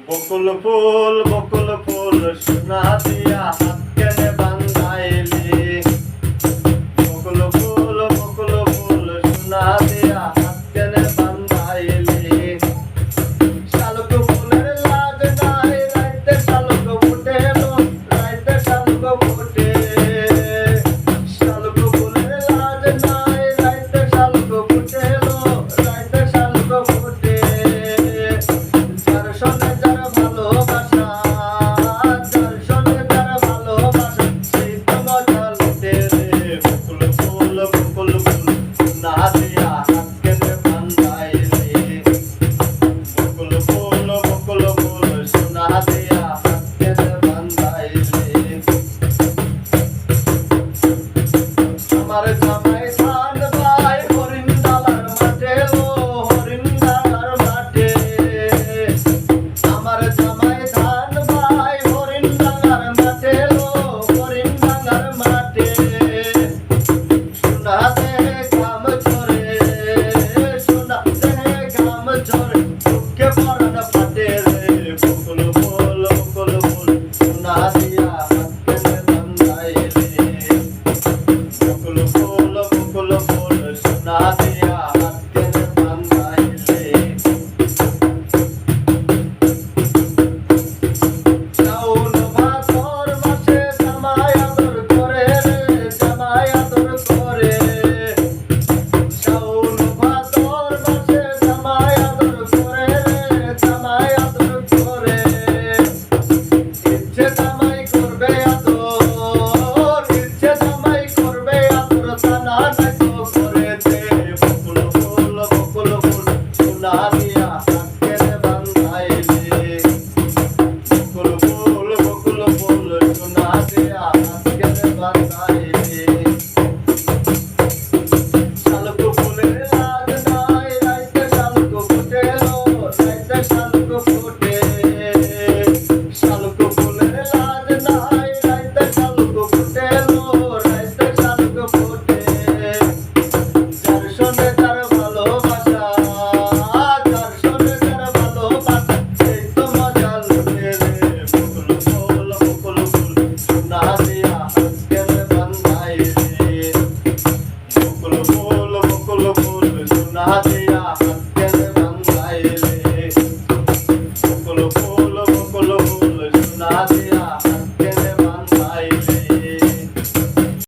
বকুল ফুল সোনা দিয়া হাত কেনে বান্ধাইলি। বকুল ফুল সোনা দিয়া হাত কেনে বান্ধাইলি। শালুক ফুলের লাজ নাই রাইতে শালুক ফুটে লো, রাইতে শালুক ফুটে। শালুক ফুলের লাজ নাই রাইতে শালুক ফুটে লো, রাইতে শালুক ফুটে। যার সঙ্গে যার ভালোবাসা, যার সঙ্গে যার ভালোবাসা, সেই তো মজা লুটে রে। বকুল ফুল সোনা দিয়া হাত কেনে বান্ধাইলি। বকুল ফুল সোনা দিয়া হাত কেনে বান্ধাইলি। আমার জামাই ধান ভাই হরিণ ডালার মাঠে লো, হরিণ ডালার মাঠে। আমার জামাই ধান ভাই হরিণ ডালার মাঠে লো, হরিণ ডালার মাঠে। সোনা দেহে ঘাম ঝরে, সোনা দেহে ঘাম ঝরে, বুকে পরাণ ফাটে